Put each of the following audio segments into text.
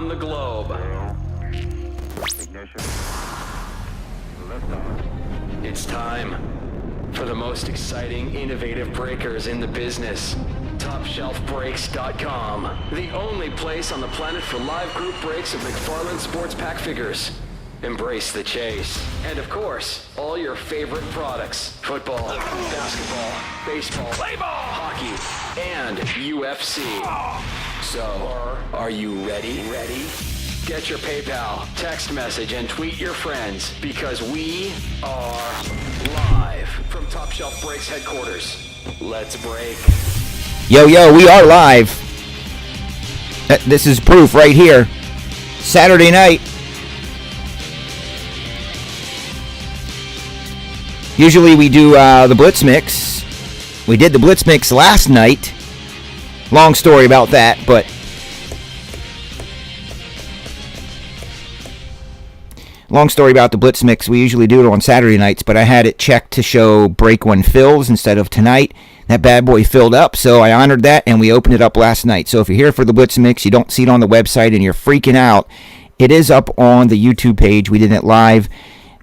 around the globe. Ignition. Liftoff. It's time for the most exciting, innovative breakers in the business. TopShelfBreaks.com, the only place on the planet for live group breaks of McFarlane Sports Pack figures. Embrace the chase. And of course, all your favorite products. Football, basketball, baseball, play ball, hockey, and UFC. So, are you ready? Get your PayPal, text message, and tweet your friends because we are live from Top Shelf Breaks headquarters. Let's break. Yo, we are live. This is proof right here. Saturday night. Usually we do the Blitz Mix. We did the Blitz Mix last night. Long story about that, but long story about the Blitz Mix. We usually do it on Saturday nights, but I had it checked to show break when fills instead of tonight. That bad boy filled up, so I honored that, and we opened it up last night. So if you're here for the Blitz Mix, you don't see it on the website, and you're freaking out, it is up on the YouTube page. We did it live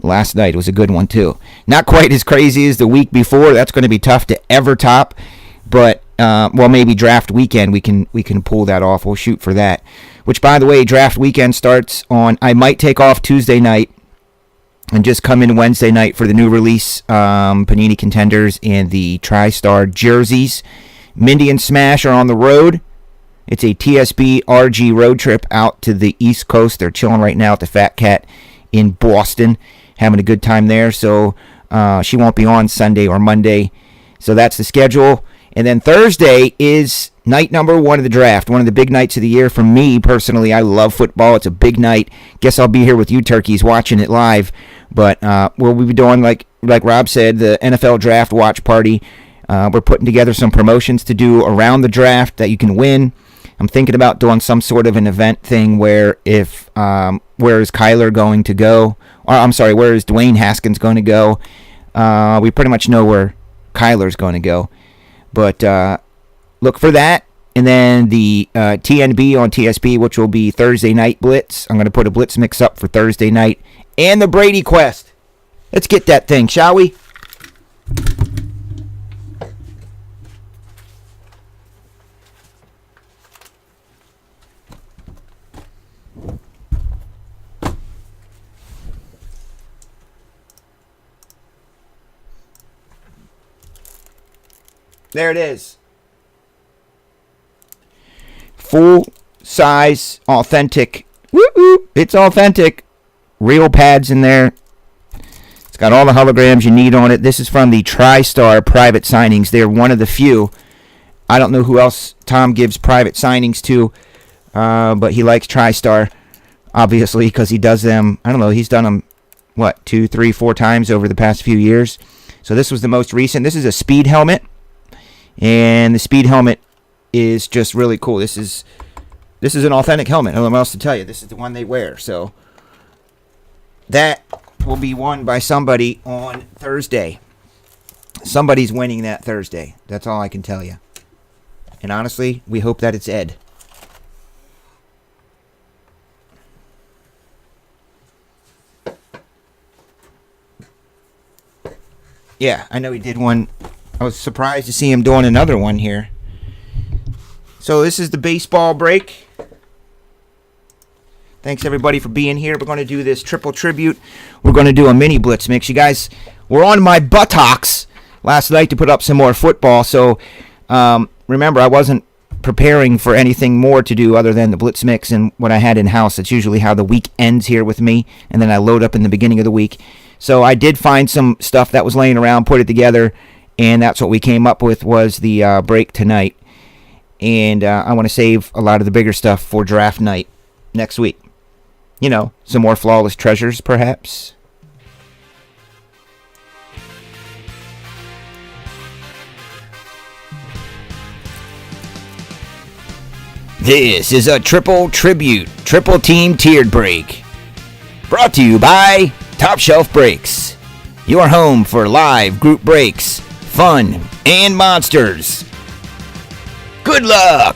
last night. It was a good one, too. Not quite as crazy as the week before. That's going to be tough to ever top, but, well, maybe draft weekend, we can pull that off. We'll shoot for that. Which, by the way, draft weekend starts on, I might take off Tuesday night and just come in Wednesday night for the new release, Panini Contenders and the TriStar jerseys. Mindy and Smash are on the road. It's a TSB RG road trip out to the East Coast. They're chilling right now at the Fat Cat in Boston, having a good time there. So she won't be on Sunday or Monday. So that's the schedule. And then Thursday is night number one of the draft, one of the big nights of the year for me personally. I love football. It's a big night. Guess I'll be here with you turkeys watching it live. But we'll be doing, like Rob said, the NFL Draft Watch Party. We're putting together some promotions to do around the draft that you can win. I'm thinking about doing some sort of an event thing where if where is Kyler going to go? Or I'm sorry, where is Dwayne Haskins going to go? We pretty much know where Kyler's going to go. But look for that. And then the TNB on TSP, which will be Thursday Night Blitz. I'm going to put a Blitz mix up for Thursday night. And the Brady Quest. Let's get that thing, shall we? There it is. Full size, authentic. Woo-woo. It's authentic. Real pads in there. It's got all the holograms you need on it. This is from the TriStar private signings. They're one of the few. I don't know who else Tom gives private signings to, but he likes TriStar, obviously, because he does them. I don't know. He's done them, 2, 3, 4 times over the past few years. So this was the most recent. This is a Speed helmet, and the Speed helmet is just really cool. This is an authentic helmet. I don't know what else to tell you. This is the one they wear. So that will be won by somebody on Thursday. Somebody's winning that Thursday. That's all I can tell you. And honestly, we hope that it's Ed. Yeah, I know he did one. I was surprised to see him doing another one here. So this is the baseball break. Thanks, everybody, for being here. We're going to do this triple tribute. We're going to do a mini Blitz Mix. You guys were on my buttocks last night to put up some more football. So remember, I wasn't preparing for anything more to do other than the Blitz Mix and what I had in-house. That's usually how the week ends here with me, and then I load up in the beginning of the week. So I did find some stuff that was laying around, put it together, and that's what we came up with was the break tonight. And I want to save a lot of the bigger stuff for draft night next week. You know, some more flawless treasures, perhaps. This is a triple tribute, triple team tiered break. Brought to you by Top Shelf Breaks. Your home for live group breaks, fun, and monsters. Good luck!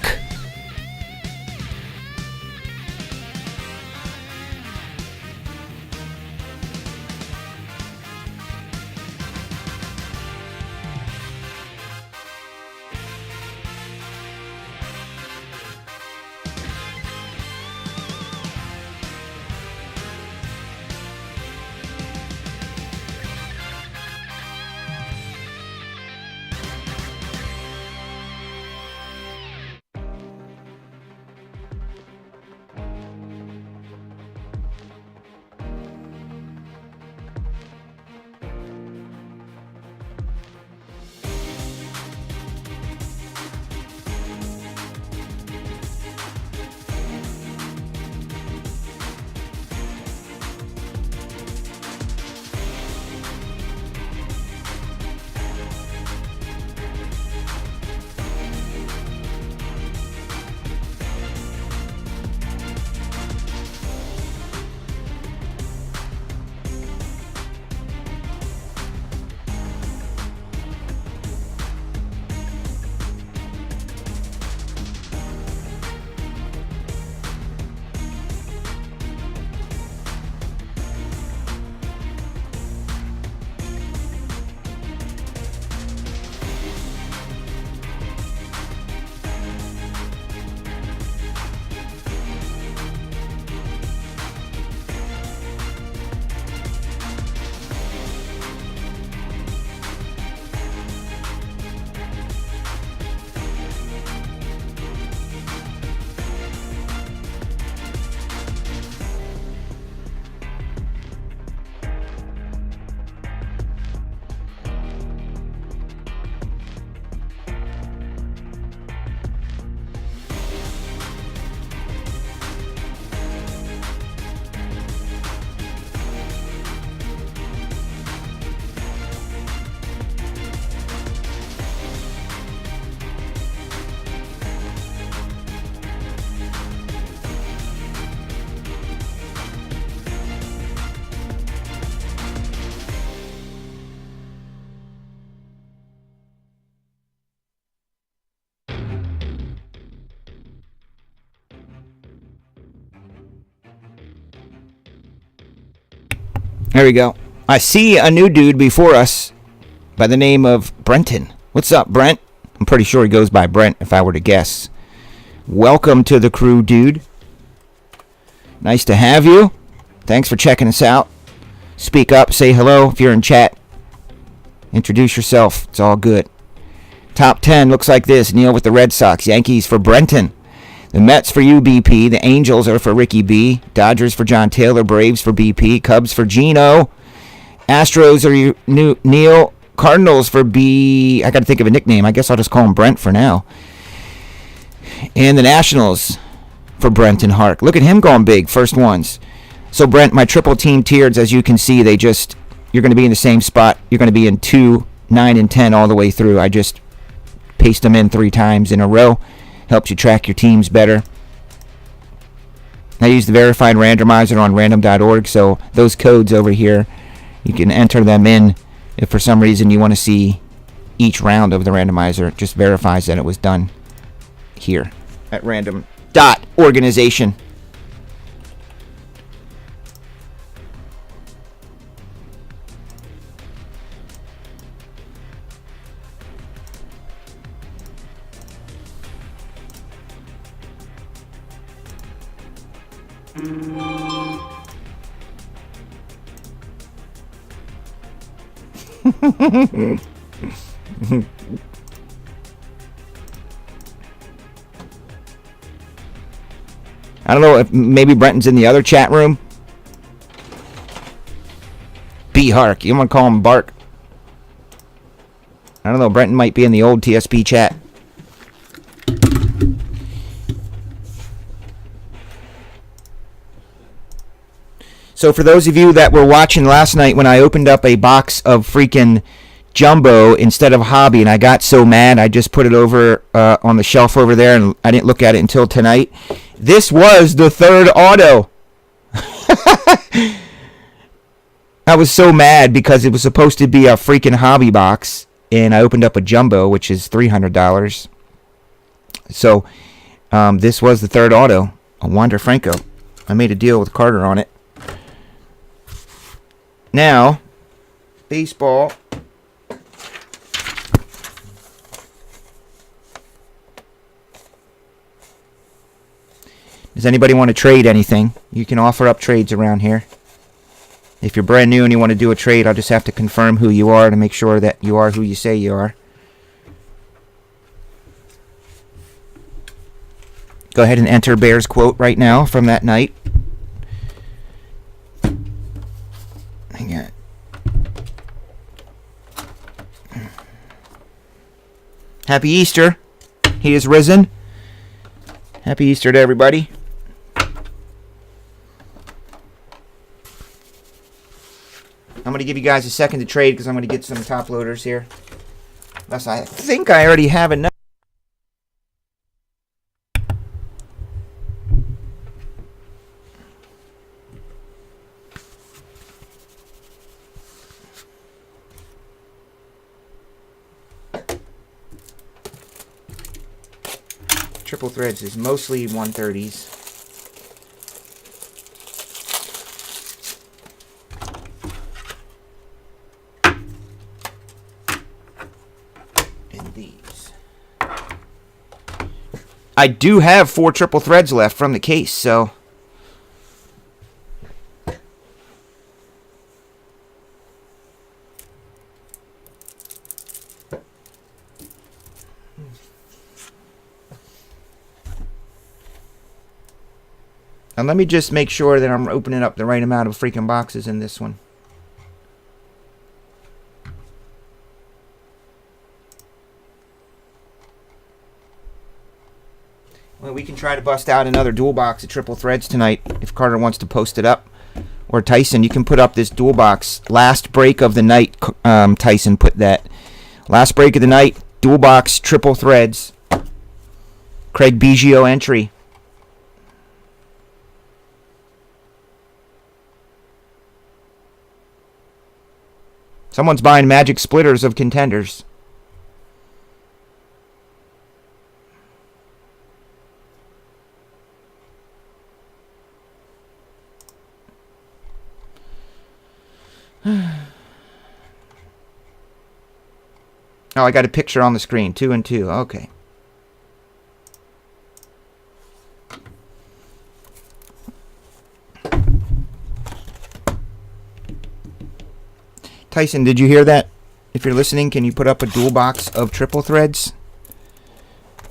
There we go. I see a new dude before us by the name of Brenton. What's up, Brent? I'm pretty sure he goes by Brent if I were to guess. Welcome to the crew, dude. Nice to have you. Thanks for checking us out. Speak up, say hello if you're in chat. Introduce yourself. It's all good. Top 10 looks like this. Neil with the Red Sox. Yankees for Brenton. The Mets for UBP. The Angels are for Ricky B. Dodgers for John Taylor. Braves for BP. Cubs for Gino. Astros are Neil. Cardinals for B. I got to think of a nickname. I guess I'll just call him Brent for now. And the Nationals for Brenton Hark. Look at him going big. First ones. So, Brent, my triple team tiered, as you can see, you're going to be in the same spot. You're going to be in 2, 9, and 10 all the way through. I just paste them in 3 times in a row. Helps you track your teams better. I use the verified randomizer on random.org, so those codes over here, you can enter them in if for some reason you want to see each round of the randomizer. It just verifies that it was done here at random.organization. I don't know if maybe Brenton's in the other chat room. B Hark. You want to call him Bark? I don't know. Brenton might be in the old TSP chat. So for those of you that were watching last night when I opened up a box of freaking Jumbo instead of Hobby, and I got so mad I just put it over on the shelf over there, and I didn't look at it until tonight. This was the third auto. I was so mad because it was supposed to be a freaking Hobby box, and I opened up a Jumbo, which is $300. So this was the third auto, a Wander Franco. I made a deal with Carter on it. Now, baseball. Does anybody want to trade anything? You can offer up trades around here. If you're brand new and you want to do a trade, I'll just have to confirm who you are to make sure that you are who you say you are. Go ahead and enter Bear's quote right now from that night. Hang on. Happy Easter. He is risen. Happy Easter to everybody. I'm going to give you guys a second to trade because I'm going to get some top loaders here. Unless I think I already have enough. Triple threads is mostly 130s. And these. I do have 4 triple threads left from the case, so and let me just make sure that I'm opening up the right amount of freaking boxes in this one. Well, we can try to bust out another dual box of triple threads tonight if Carter wants to post it up. Or Tyson, you can put up this dual box. Last break of the night, Tyson put that. Last break of the night, dual box, triple threads. Craig Biggio entry. Someone's buying magic splitters of contenders. Oh, I got a picture on the screen. 2 and 2. Okay. Tyson, did you hear that? If you're listening, can you put up a dual box of triple threads?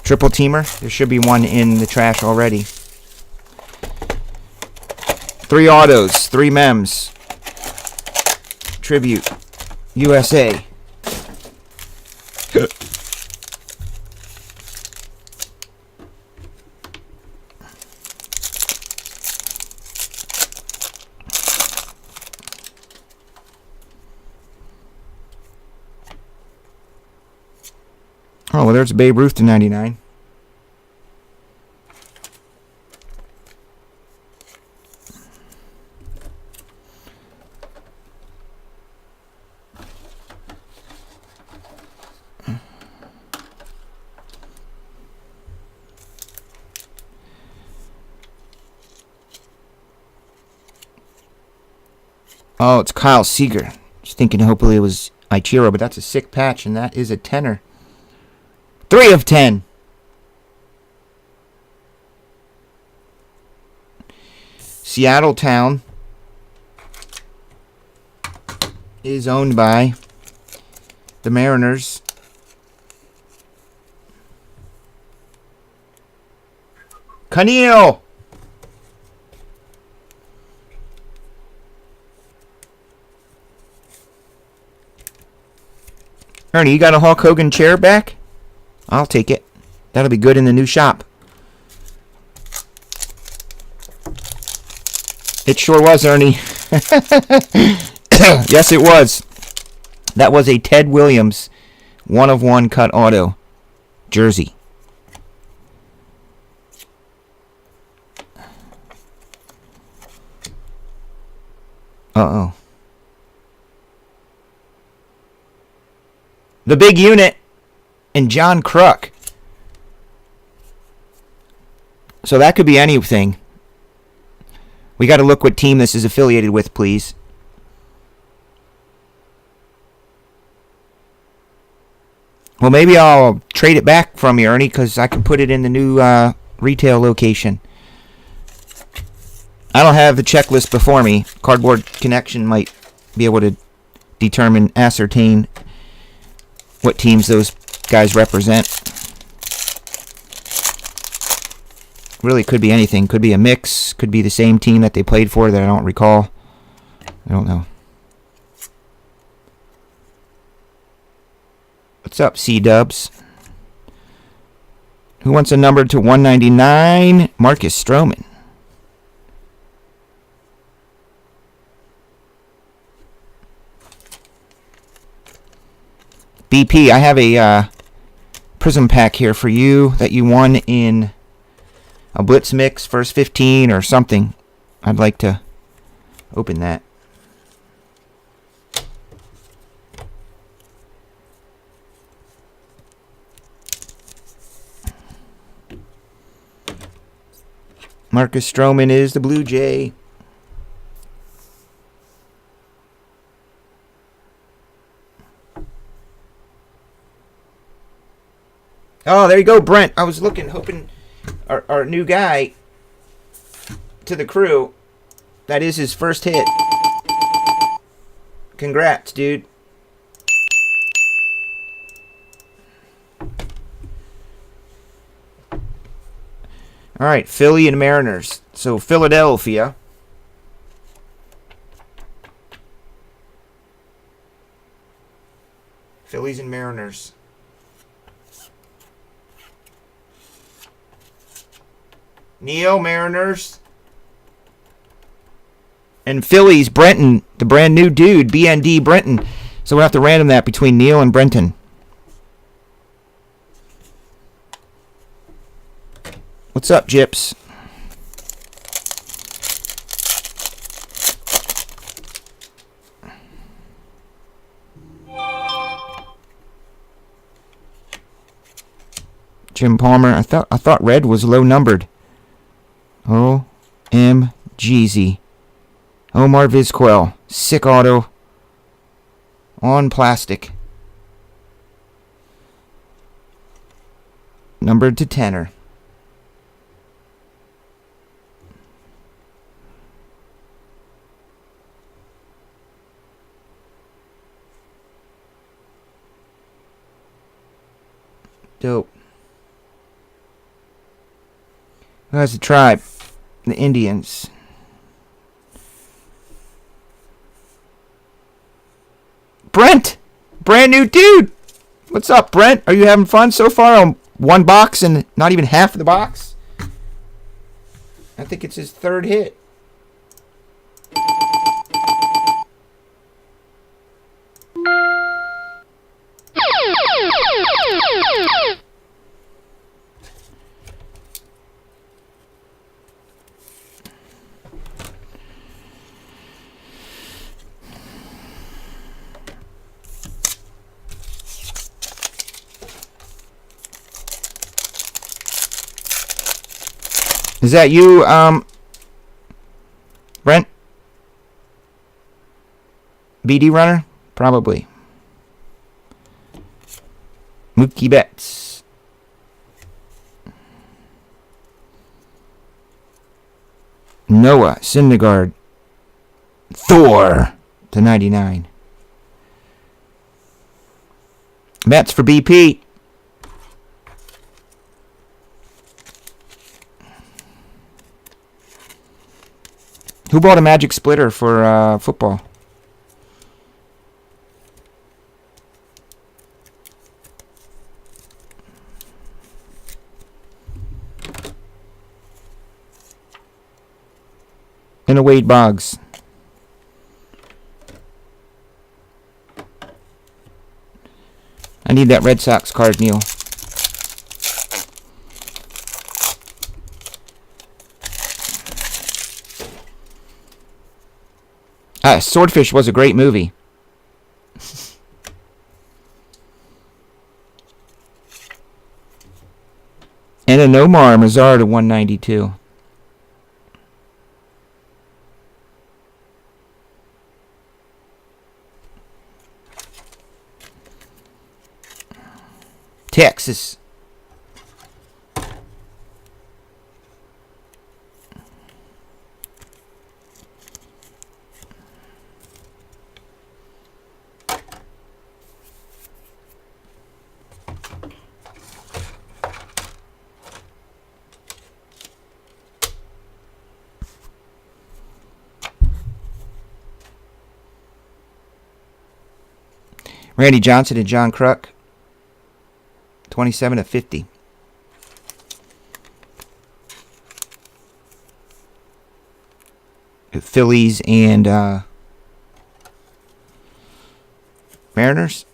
Triple teamer? There should be one in the trash already. 3 autos, 3 mems. Tribute. USA. Oh, well, there's Babe Ruth to 99. Oh, it's Kyle Seager. Just thinking hopefully it was Ichiro, but that's a sick patch, and that is a tenner. 3 of 10. Seattle Town is owned by the Mariners. Canio! Ernie, you got a Hulk Hogan chair back? I'll take it. That'll be good in the new shop. It sure was, Ernie. Yes, it was. That was a Ted Williams 1/1 cut auto jersey. Uh-oh. The big unit and John Kruk. So that could be anything. We got to look what team this is affiliated with, please. Well, maybe I'll trade it back from you, Ernie, because I can put it in the new retail location. I don't have the checklist before me. Cardboard Connection might be able to ascertain what teams those guys represent. Really could be anything. Could be a mix. Could be the same team that they played for that I don't recall. I don't know. What's up, C-Dubs? Who wants a number to 199? Marcus Stroman. BP, I have a prism pack here for you that you won in a Blitz Mix, first 15 or something. I'd like to open that. Marcus Stroman is the Blue Jay. Oh, there you go, Brent. I was looking, hoping our new guy to the crew, that is his first hit. Congrats, dude. All right, Philly and Mariners. So Philadelphia. Phillies and Mariners. Neo, Mariners. And Phillies, Brenton, the brand new dude, BND Brenton. So we'll have to random that between Neil and Brenton. What's up, Jips? Jim Palmer. I thought red was low numbered. OMGZ. Omar Vizquel. Sick auto. on plastic. Numbered to tenner. Dope. Who has the tribe? The Indians. Brent! Brand new dude! What's up, Brent? Are you having fun so far on one box and not even half of the box? I think it's his third hit. Is that you, Brent? BD runner? Probably. Mookie Betts. Noah Syndergaard. Thor to 99. Mets for BP. Who bought a Magic Splitter for football? And a Wade Boggs. I need that Red Sox card, Neil. Swordfish was a great movie. And a Nomar Mazar to 192. Texas. Randy Johnson and John Kruk. 27 of 50. Phillies and Mariners.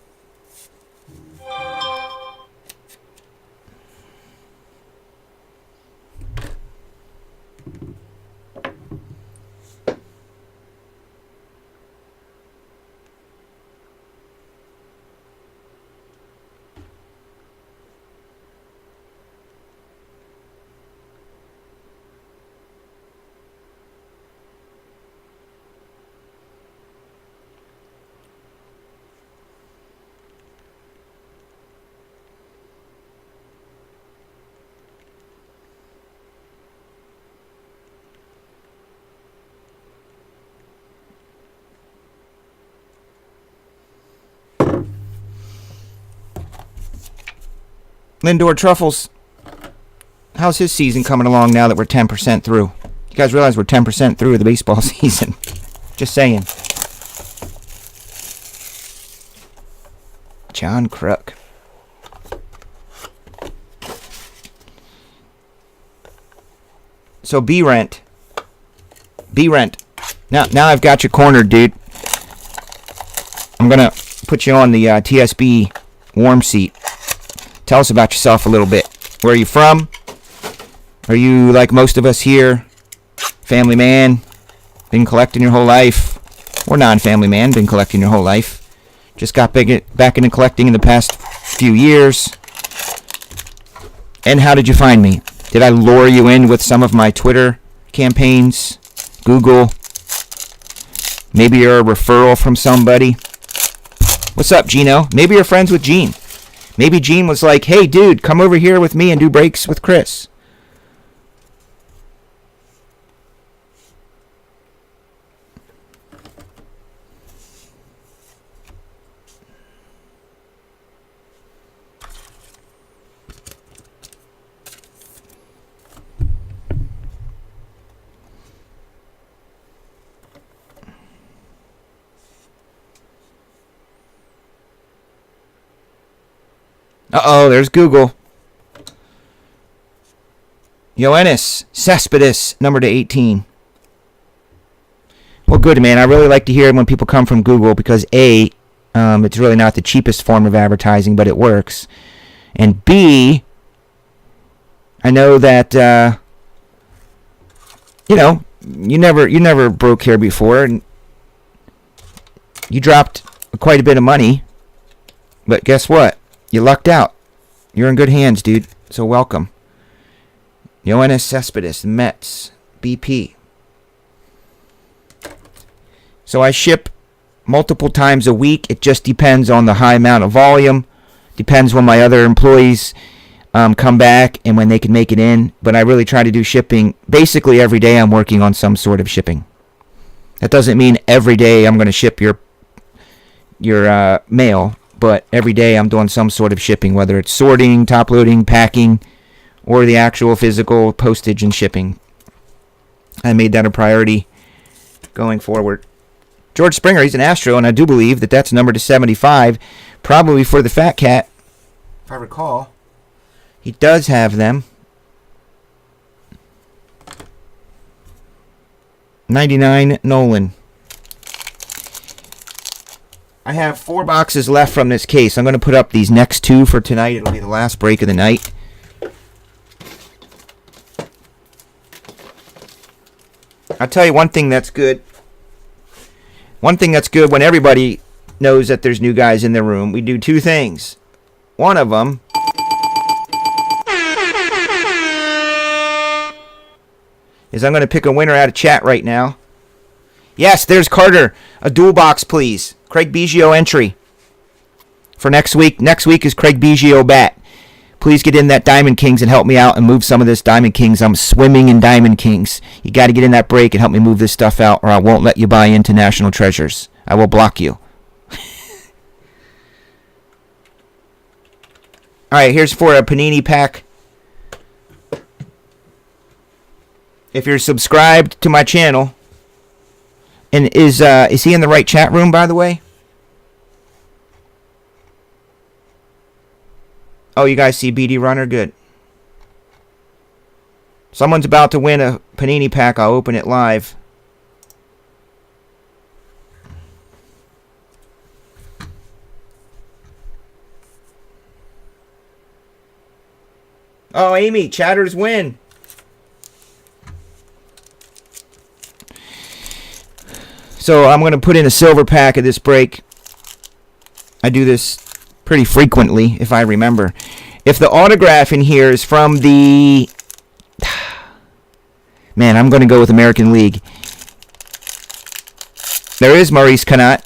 Lindor Truffles. How's his season coming along now that we're 10% through? You guys realize we're 10% through the baseball season. Just saying. John Kruk. So B-Rent. B-Rent. Now I've got you cornered, dude. I'm going to put you on the TSB warm seat. Tell us about yourself a little bit. Where are you from? Are you like most of us here? Family man? Been collecting your whole life? Or non-family man? Been collecting your whole life? Just got back into collecting in the past few years? And how did you find me? Did I lure you in with some of my Twitter campaigns? Google? Maybe you're a referral from somebody? What's up, Gino? Maybe you're friends with Gene. Maybe Gene was like, hey, dude, come over here with me and do breaks with Chris. Uh-oh, there's Google. Ioannis Cespedes, number to 18. Well, good, man. I really like to hear when people come from Google because A, it's really not the cheapest form of advertising, but it works. And B, I know that, you never broke here before, and you dropped quite a bit of money, but guess what? You lucked out. You're in good hands, dude. So welcome. Ioannis Cespedes, Mets, BP. So I ship multiple times a week. It just depends on the high amount of volume. Depends when my other employees come back and when they can make it in. But I really try to do shipping. Basically every day I'm working on some sort of shipping. That doesn't mean every day I'm going to ship your mail. But every day I'm doing some sort of shipping, whether it's sorting, top loading, packing, or the actual physical postage and shipping. I made that a priority going forward. George Springer, he's an Astro, and I do believe that that's numbered to 75, probably for the Fat Cat. If I recall, he does have them. 99 Nolan. I have 4 boxes left from this case. I'm going to put up these next 2 for tonight. It'll be the last break of the night. I'll tell you one thing that's good. One thing that's good when everybody knows that there's new guys in their room. We do 2 things. One of them is I'm going to pick a winner out of chat right now. Yes, there's Carter. A dual box, please. Craig Biggio entry for next week. Next week is Craig Biggio bat. Please get in that Diamond Kings and help me out and move some of this Diamond Kings. I'm swimming in Diamond Kings. You got to get in that break and help me move this stuff out, or I won't let you buy into National Treasures. I will block you. All right, here's for a Panini pack. If you're subscribed to my channel, and is he in the right chat room, by the way? Oh, you guys see BD Runner? Good. Someone's about to win a Panini pack. I'll open it live. Oh, Amy, chatters win. So I'm going to put in a silver pack of this break. I do this pretty frequently, if I remember. If the autograph in here is from the... Man, I'm going to go with American League. There is Maurice Canat.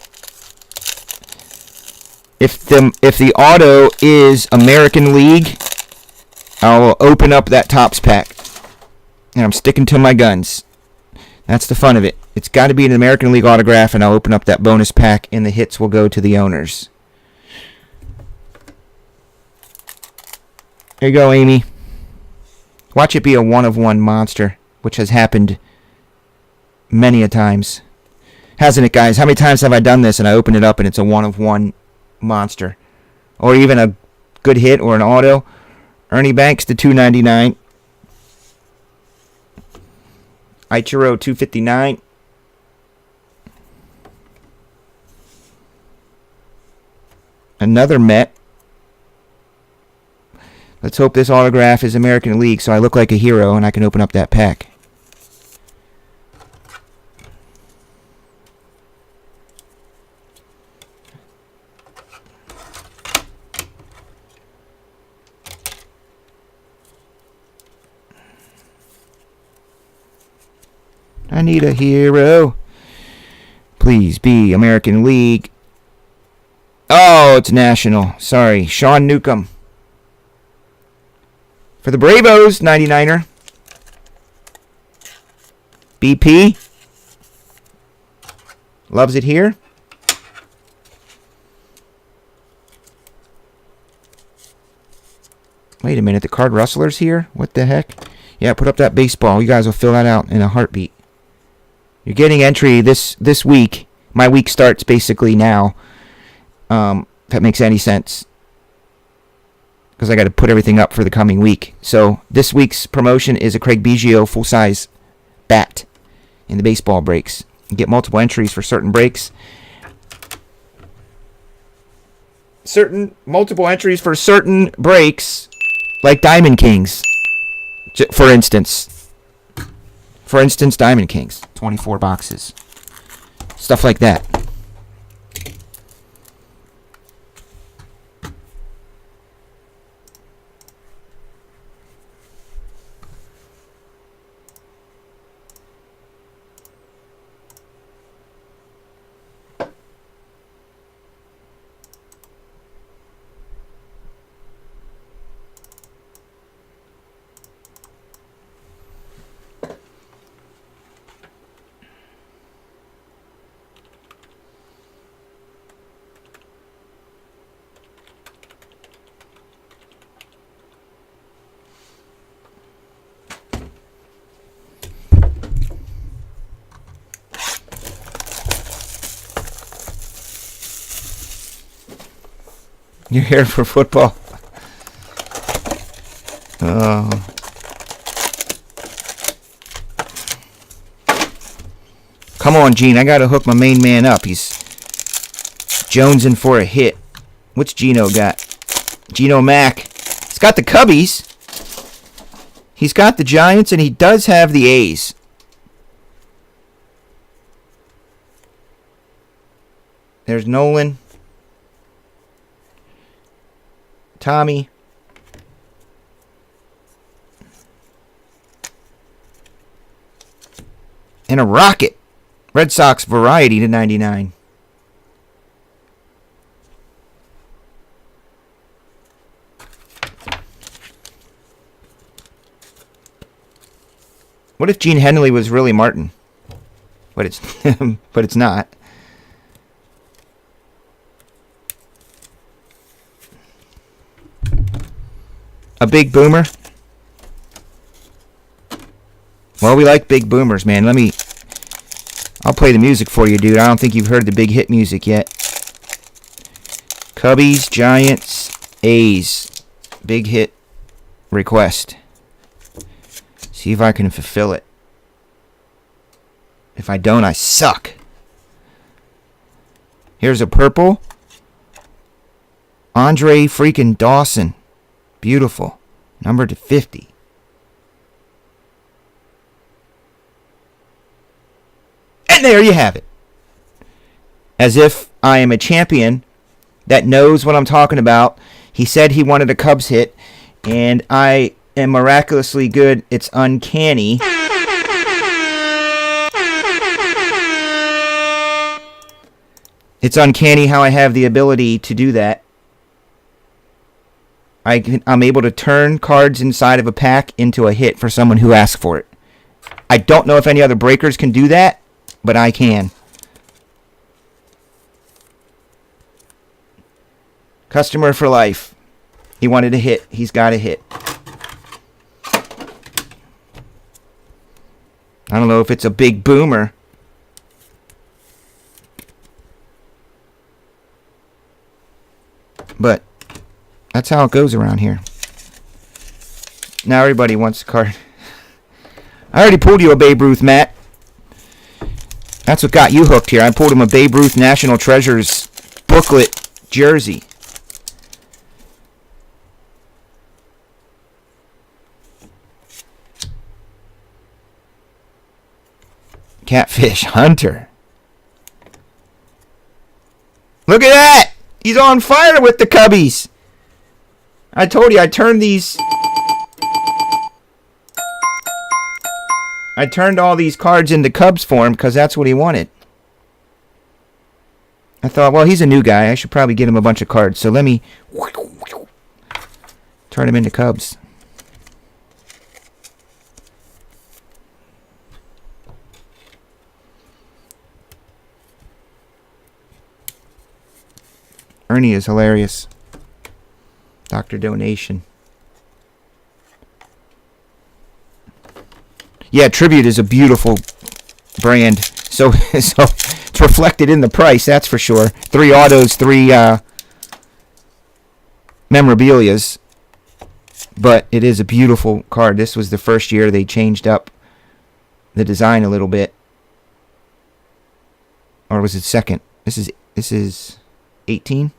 If the auto is American League, I'll open up that Topps pack. And I'm sticking to my guns. That's the fun of it. It's got to be an American League autograph, and I'll open up that bonus pack, and the hits will go to the owners. There you go, Amy. Watch it be a one-of-one monster, which has happened many a times. Hasn't it, guys? How many times have I done this, and I open it up, and it's a one-of-one monster? Or even a good hit or an auto. Ernie Banks to 299. Ichiro 259. Another Met. Let's hope this autograph is American League so I look like a hero and I can open up that pack. I need a hero. Please be American League. Oh, it's national. Sorry. Sean Newcomb. For the Bravos, 99er. BP. Loves it here. Wait a minute. The card rustler's here? What the heck? Yeah, put up that baseball. You guys will fill that out in a heartbeat. You're getting entry this week. My week starts basically now. If that makes any sense. Because I got to put everything up for the coming week. So this week's promotion is a Craig Biggio full-size bat in the baseball breaks. You get multiple entries for certain breaks. Multiple entries for certain breaks, like Diamond Kings, for instance. For instance, Diamond Kings, 24 boxes. Stuff like that. You're here for football. Oh. Come on, Gene. I got to hook my main man up. He's jonesing for a hit. What's Gino got? Gino Mack. He's got the Cubbies. He's got the Giants, and he does have the A's. There's Nolan. Tommy. And a Rocket. Red Sox variety to 99. What if Gene Henley was really Martin? But it's not. A big boomer? Well, we like big boomers, man. I'll play the music for you, dude. I don't think you've heard the big hit music yet. Cubbies, Giants, A's. Big hit request. See if I can fulfill it. If I don't, I suck. Here's a purple. Andre freaking Dawson. Beautiful. Number to 50. And there you have it. As if I am a champion that knows what I'm talking about. He said he wanted a Cubs hit, and I am miraculously good. It's uncanny. It's uncanny how I have the ability to do that. I'm able to turn cards inside of a pack into a hit for someone who asks for it. I don't know if any other breakers can do that, but I can. Customer for life. He wanted a hit. He's got a hit. I don't know if it's a big boomer. But that's how it goes around here. Now everybody wants a card. I already pulled you a Babe Ruth, Matt. That's what got you hooked here. I pulled him a Babe Ruth National Treasures booklet jersey. Catfish Hunter. Look at that! He's on fire with the Cubbies. I told you I turned these. I turned all these cards into Cubs for him because that's what he wanted. I thought, well, he's a new guy. I should probably get him a bunch of cards. So let me turn him into Cubs. Ernie is hilarious. Dr. Donation. Yeah, Tribute is a beautiful brand. So it's reflected in the price, that's for sure. 3 autos, 3 memorabilias. But it is a beautiful card. This was the first year they changed up the design a little bit. Or was it second? This is 18.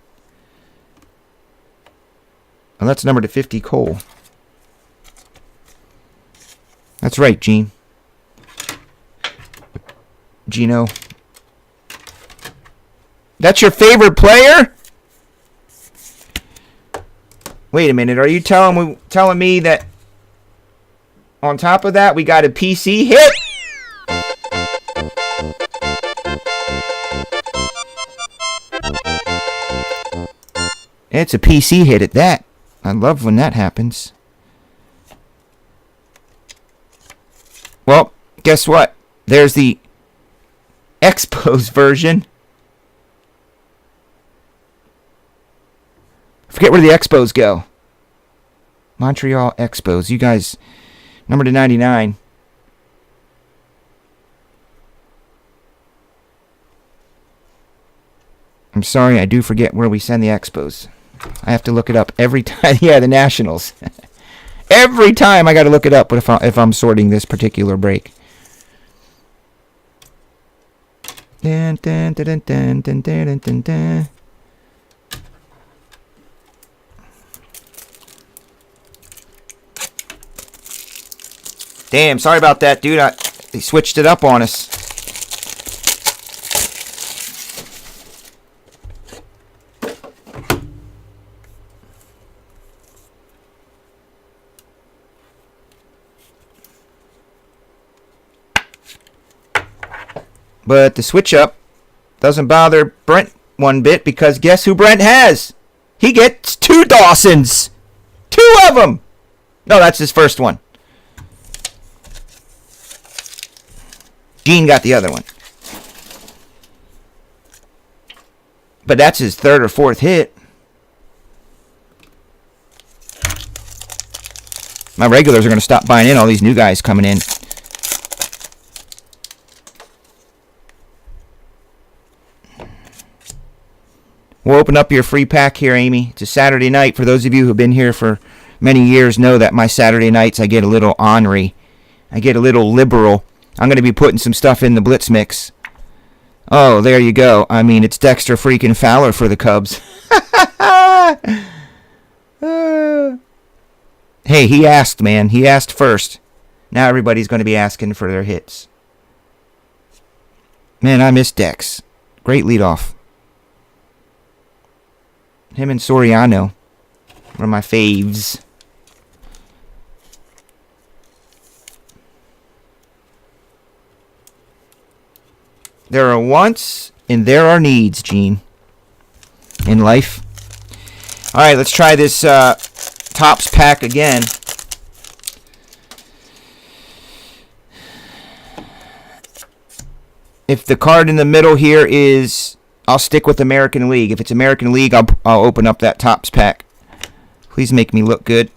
Oh, that's numbered to 50 Cole. That's right, Gene. Gino. That's your favorite player? Wait a minute. Are you telling me that on top of that we got a PC hit? It's a PC hit at that. I love when that happens. Well, guess what? There's the Expos version. Forget where the Expos go. Montreal Expos. You guys, number to 99. I'm sorry, I do forget where we send the Expos. I have to look it up every time. Yeah, the Nationals. Every time I got to look it up if I'm sorting this particular break. Dun, dun, dun, dun, dun, dun, dun, dun. Damn, sorry about that, dude. They switched it up on us. But the switch up doesn't bother Brent one bit because guess who Brent has? He gets 2 Dawsons. 2 of them. No, that's his first one. Gene got the other one. But that's his 3rd or 4th hit. My regulars are going to stop buying in all these new guys coming in. We'll open up your free pack here, Amy. It's a Saturday night. For those of you who have been here for many years know that my Saturday nights I get a little ornery. I get a little liberal. I'm going to be putting some stuff in the Blitz mix. Oh, there you go. I mean, it's Dexter freaking Fowler for the Cubs. Hey, he asked, man. He asked first. Now everybody's going to be asking for their hits. Man, I miss Dex. Great leadoff. Him and Soriano were my faves. There are wants and there are needs, Gene, in life. All right, let's try this Topps pack again. If the card in the middle here is, I'll stick with American League. If it's American League, I'll open up that Topps pack. Please make me look good.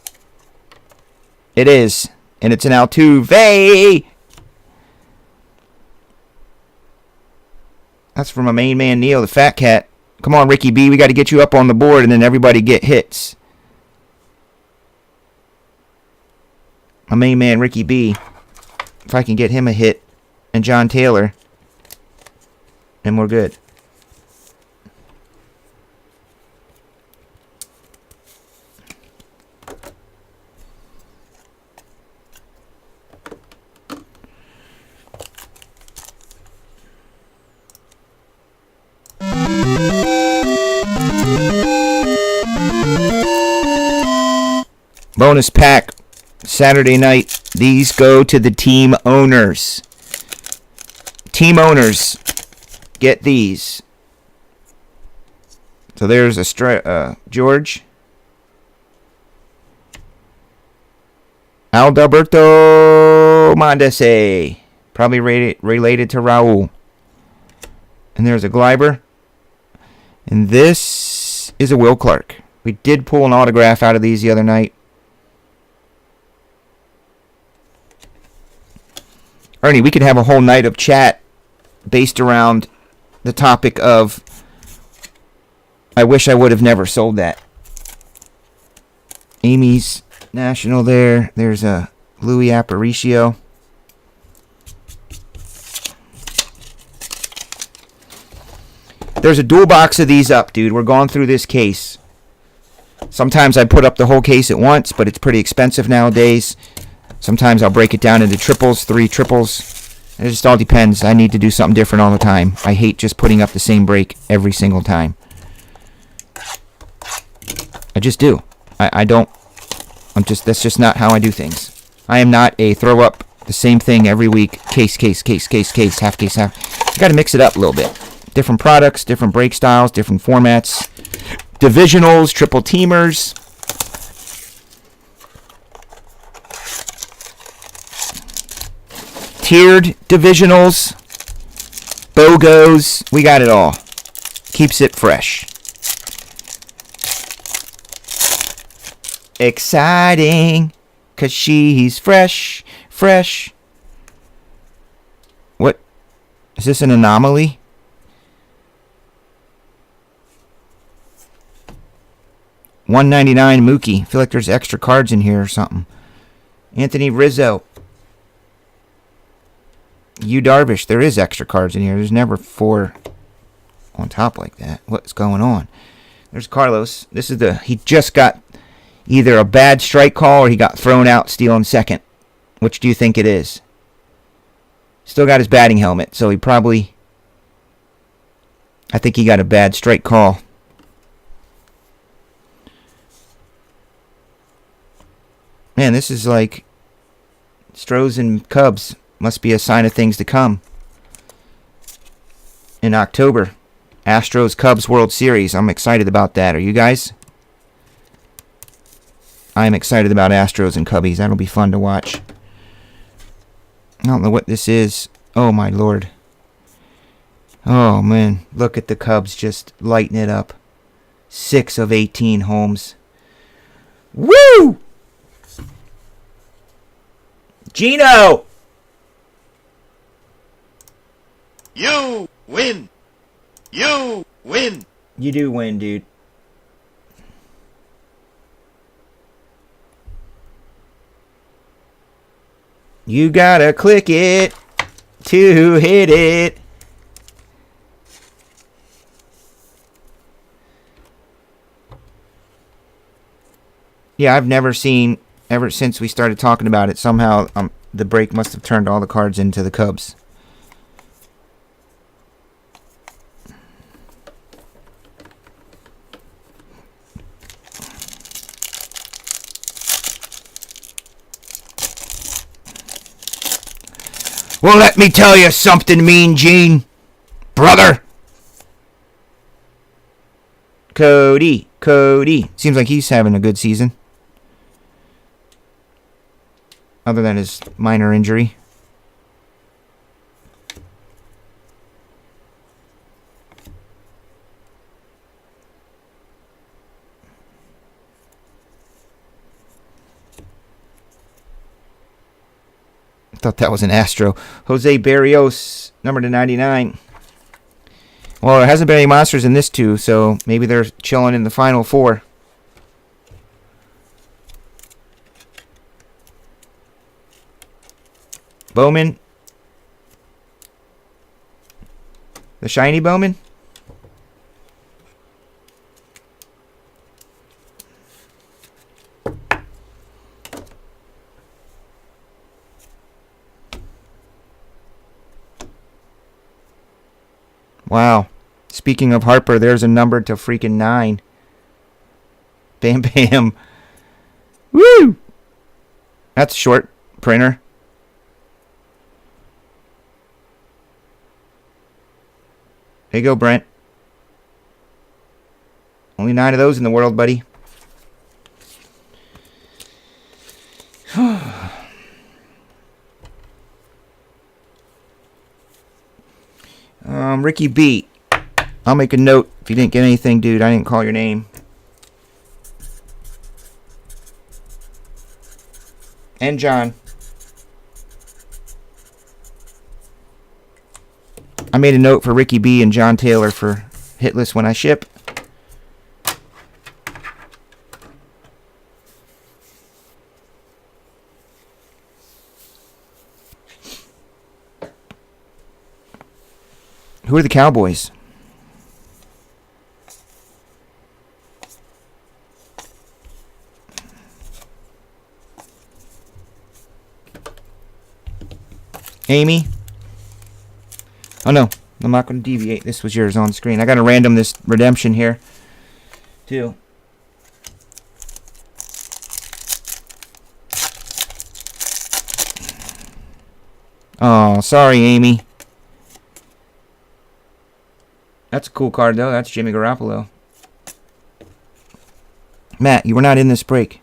It is, and it's an Altuve. That's from my main man, Neil, the Fat Cat. Come on, Ricky B. We got to get you up on the board, and then everybody get hits. My main man, Ricky B. If I can get him a hit, and John Taylor, and we're good. Bonus pack, Saturday night. These go to the team owners. Team owners, get these. So there's George. Alberto Mondesi. Probably related to Raul. And there's a Gleiber. And this is a Will Clark. We did pull an autograph out of these the other night. Ernie, we could have a whole night of chat based around the topic of I wish I would have never sold that. Amy's National there. There's a Louis Aparicio. There's a dual box of these up, dude. We're going through this case. Sometimes I put up the whole case at once, but it's pretty expensive nowadays. Sometimes I'll break it down into triples, 3 triples. It just all depends. I need to do something different all the time. I hate just putting up the same break every single time. I just do. I don't. That's just not how I do things. I am not a throw up the same thing every week. Case, half case, half. You got to mix it up a little bit. Different products, different break styles, different formats. Divisionals, triple teamers. Tiered divisionals. BOGOs. We got it all. Keeps it fresh. Exciting. 'Cause she's fresh. What? Is this an anomaly? $199 Mookie. I feel like there's extra cards in here or something. Anthony Rizzo. Yu Darvish. There is extra cards in here. There's never 4 on top like that. What's going on? There's Carlos. He just got either a bad strike call or he got thrown out stealing second. Which do you think it is? Still got his batting helmet, so I think he got a bad strike call. Man, this is like Stros and Cubs. Must be a sign of things to come. In October, Astros Cubs World Series. I'm excited about that. Are you guys? I'm excited about Astros and Cubbies. That'll be fun to watch. I don't know what this is. Oh, my Lord. Oh, man. Look at the Cubs just lighting it up. 6 of 18 homes. Woo! Gino! You win! You win! You do win, dude. You gotta click it to hit it. Yeah, I've never seen, ever since we started talking about it, somehow the break must have turned all the cards into the Cubs. Well, let me tell you something, Mean Gene. Brother. Cody. Seems like he's having a good season. Other than his minor injury. Thought that was an Astro. Jose Barrios, number to 99. Well, there hasn't been any monsters in this two, so maybe they're chilling in the final 4. Bowman. The shiny Bowman. Wow. Speaking of Harper, there's a number to freaking 9. Bam, bam. Woo! That's short printer. There you go, Brent. Only 9 of those in the world, buddy. Ricky B. I'll make a note if you didn't get anything, dude. I didn't call your name. And John. I made a note for Ricky B and John Taylor for Hitless when I ship. Who are the Cowboys? Amy? Oh no, I'm not going to deviate. This was yours on screen. I got to random this redemption here, too. Oh, sorry, Amy. That's a cool card, though. That's Jimmy Garoppolo. Matt, you were not in this break.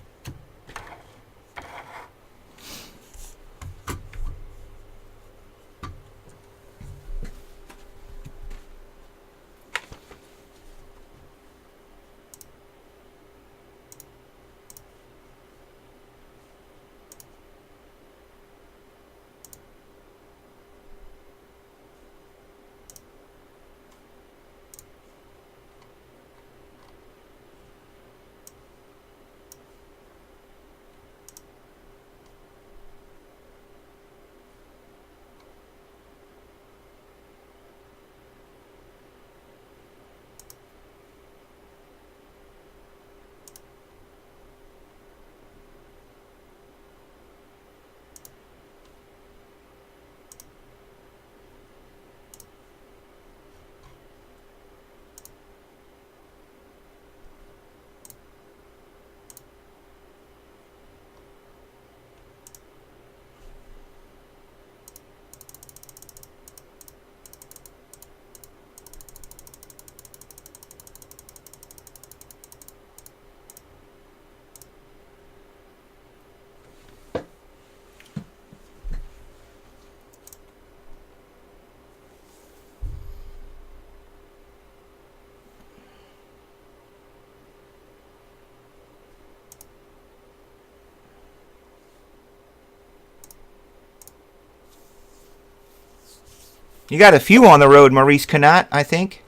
You got a few on the road, Maurice Canat, I think.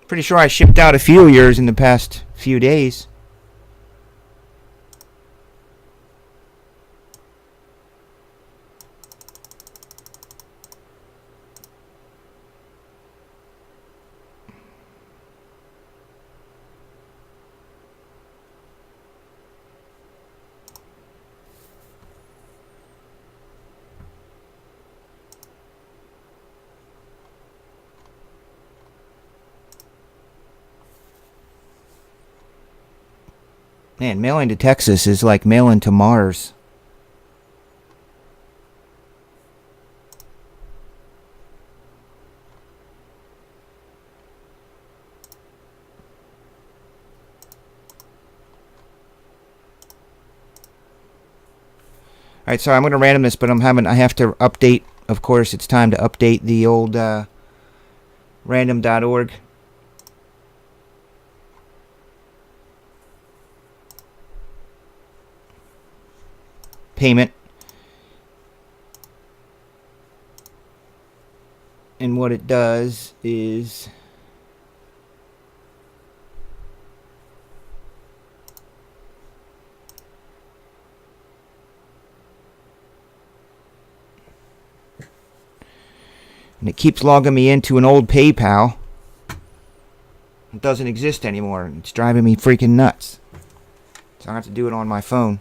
Pretty sure I shipped out a few of yours in the past few days. Man, mailing to Texas is like mailing to Mars. Alright, so I'm going to random this, but I have to update. Of course, it's time to update the old random.org. Payment. And what it does is and it keeps logging me into an old PayPal. It doesn't exist anymore. It's driving me freaking nuts. So I have to do it on my phone.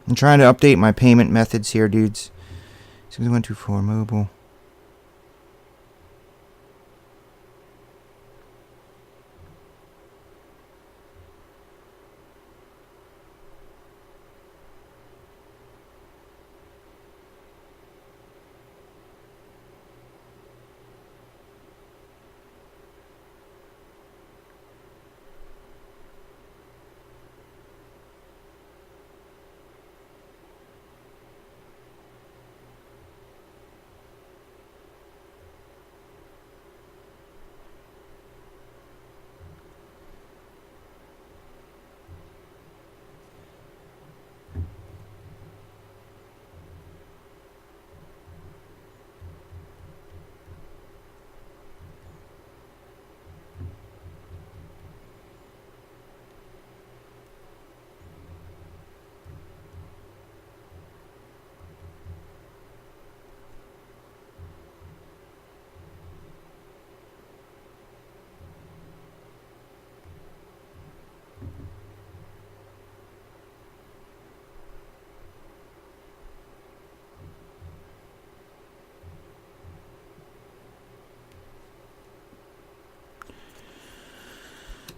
I'm trying to update my payment methods here, dudes. 6124 mobile.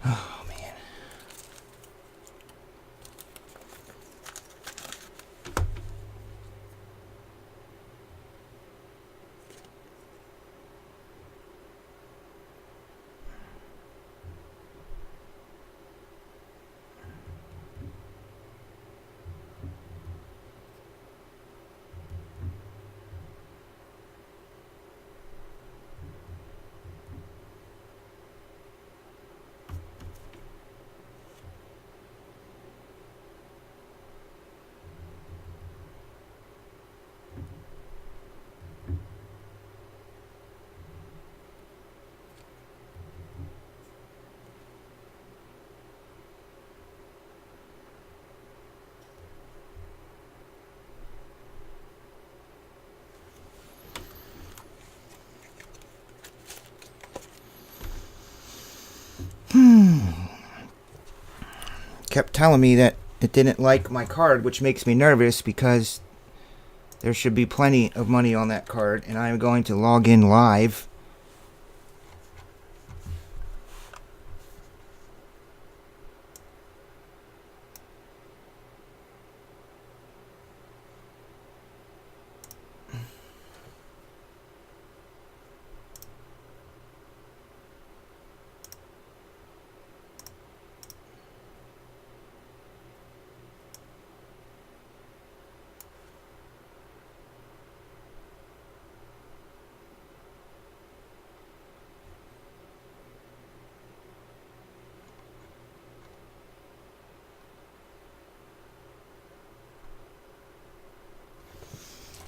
Oh, man. Kept telling me that it didn't like my card, which makes me nervous because there should be plenty of money on that card, and I'm going to log in live.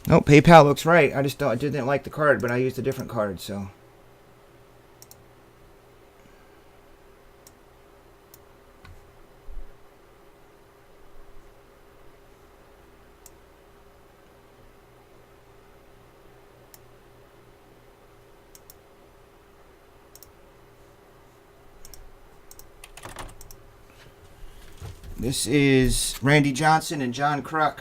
No, PayPal looks right. I didn't like the card, but I used a different card, so. This is Randy Johnson and John Kruk.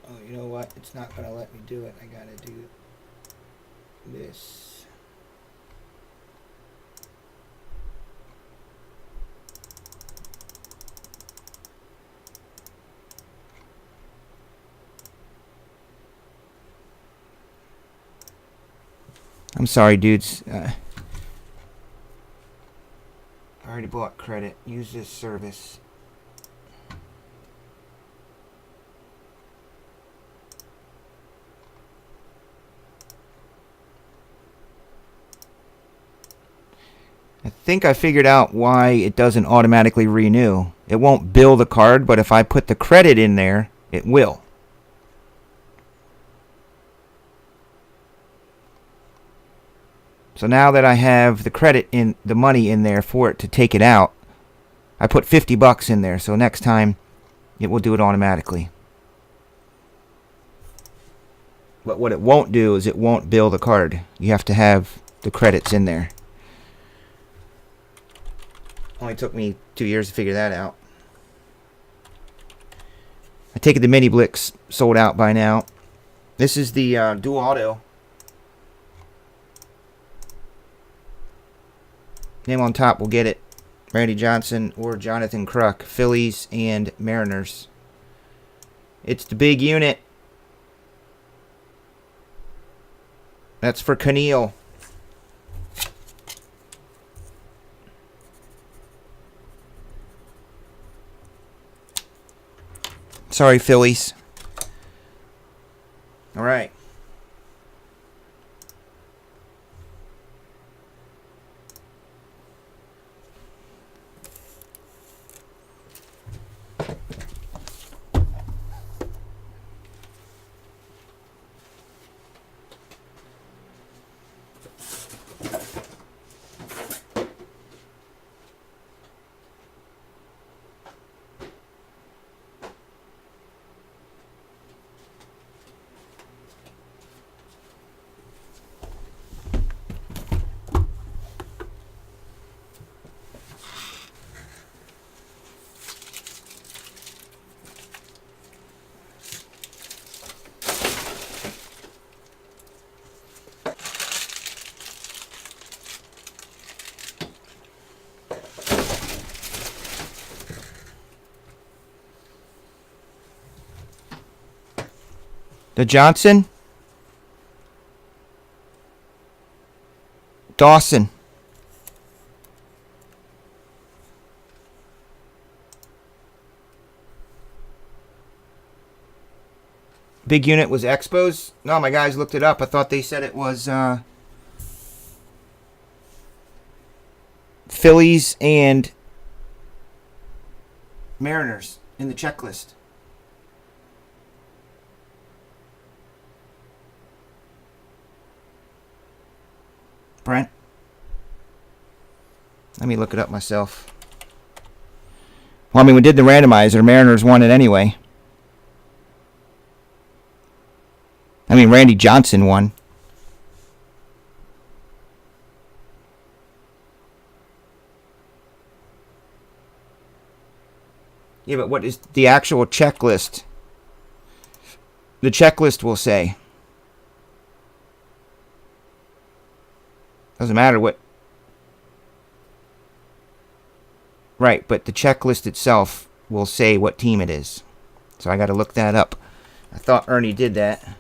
Oh, you know what? It's not going to let me do it. I got to do this. I'm sorry, dudes. I already bought credit. Use this service. I think I figured out why it doesn't automatically renew. It won't bill the card, but if I put the credit in there, it will. So now that I have the credit in, the money in there for it to take it out, I put $50 in there. So next time, it will do it automatically. But what it won't do is it won't bill the card. You have to have the credits in there. Only took me 2 years to figure that out. I take it the Mini Blix sold out by now. This is the dual auto. Name on top will get it. Randy Johnson or Jonathan Kruk. Phillies and Mariners. It's the big unit. That's for Keneal. Sorry, Phillies. All right. The Johnson. Dawson. Big unit was Expos. No, my guys looked it up. I thought they said it was Phillies and Mariners in the checklist. Brent? Let me look it up myself. Well, I mean, we did the randomizer. Mariners won it anyway. I mean, Randy Johnson won. Yeah, but what is the actual checklist? The checklist will say. Doesn't matter what. Right, but the checklist itself will say what team it is. So I got to look that up. I thought Ernie did that.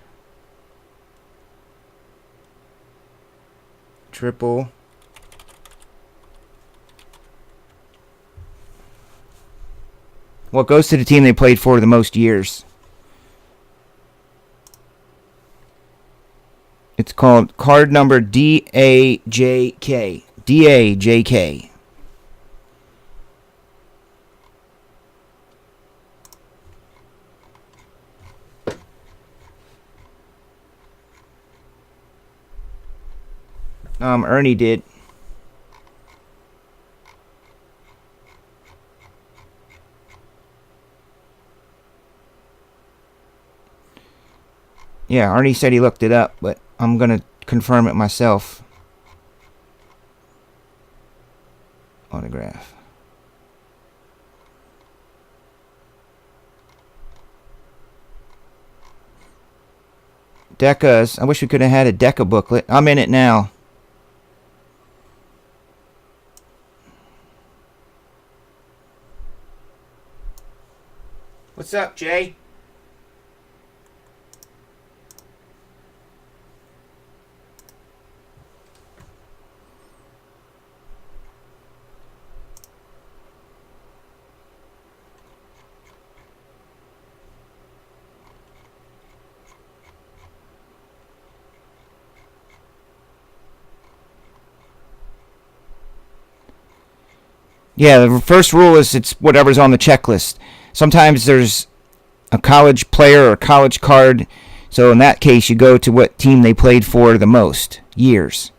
Triple. Well, it goes to the team they played for the most years. It's called card number DAJK. DAJK. Ernie did. Yeah, Arnie said he looked it up, but I'm going to confirm it myself. Autograph. Decas. I wish we could have had a Deca booklet. I'm in it now. What's up, Jay? Yeah, the first rule is it's whatever's on the checklist. Sometimes there's a college player or a college card, so in that case you go to what team they played for the most years.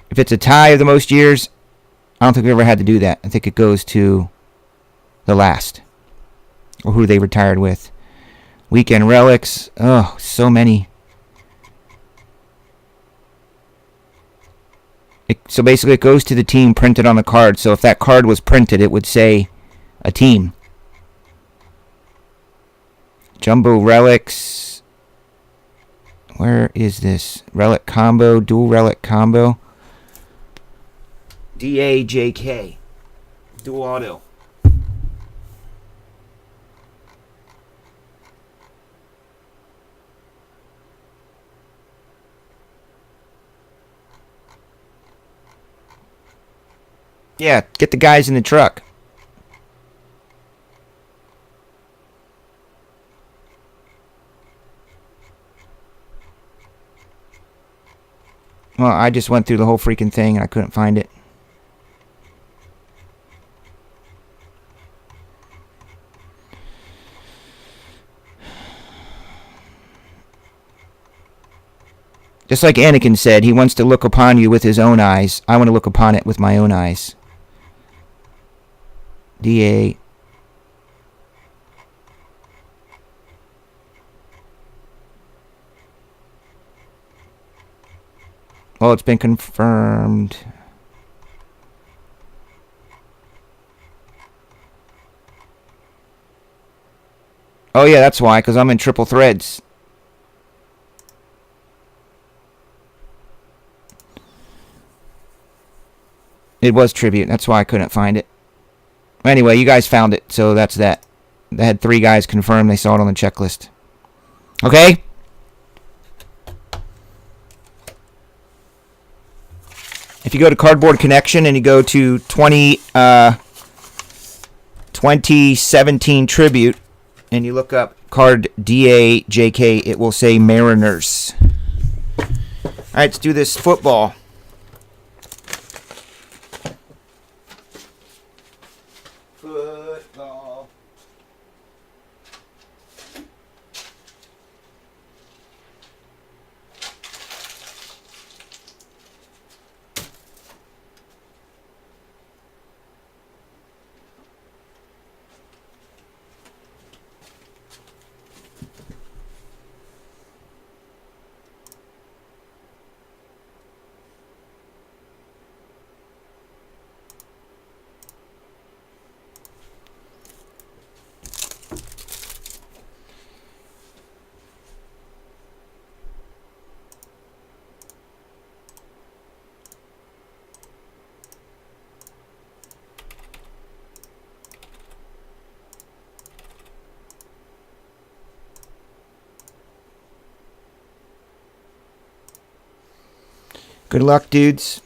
If it's a tie of the most years, I don't think we ever had to do that. I think it goes to the last, or who they retired with. Weekend relics, oh, so many. So basically it goes to the team printed on the card. So if that card was printed, it would say a team. Jumbo relics. Where is this? Relic combo, dual relic combo. DAJK. Dual auto. Yeah, get the guys in the truck. Well, I just went through the whole freaking thing and I couldn't find it. Just like Anakin said, he wants to look upon you with his own eyes. I want to look upon it with my own eyes. DA. Well, it's been confirmed. Oh yeah, that's why, because I'm in triple threads. It was tribute. That's why I couldn't find it. Anyway, you guys found it, so that's that. They had 3 guys confirm they saw it on the checklist. Okay? If you go to Cardboard Connection and you go to 2017 Tribute and you look up card DAJK, it will say Mariners. All right, let's do this football. Good luck, dudes.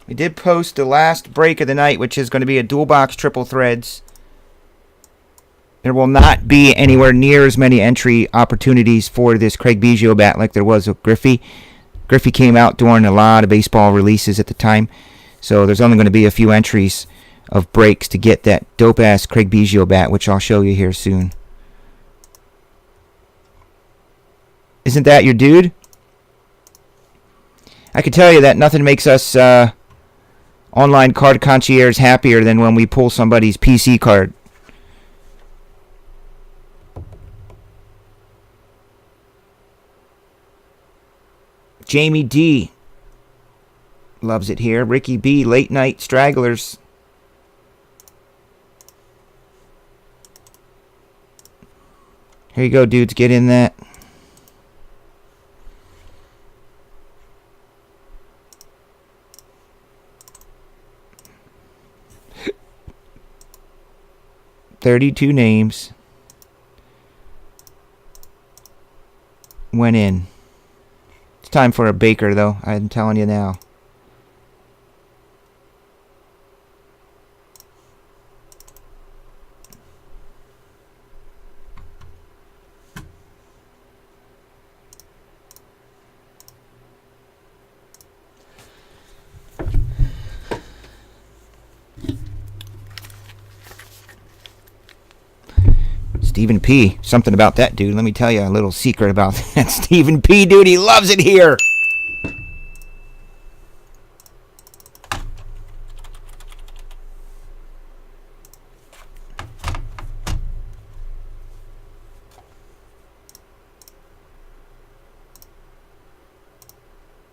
We did post the last break of the night, which is going to be a dual box triple threads. There will not be anywhere near as many entry opportunities for this Craig Biggio bat like there was with Griffey. Griffey came out during a lot of baseball releases at the time, so there's only going to be a few entries of breaks to get that dope-ass Craig Biggio bat, which I'll show you here soon. Isn't that your dude? I can tell you that nothing makes us online card concierge happier than when we pull somebody's PC card. Jamie D loves it here. Ricky B, late night stragglers. Here you go, dudes. Get in that. $32 names went in. It's time for a Baker, though. I'm telling you now. Stephen P. Something about that dude. Let me tell you a little secret about that. Stephen P. Dude, he loves it here.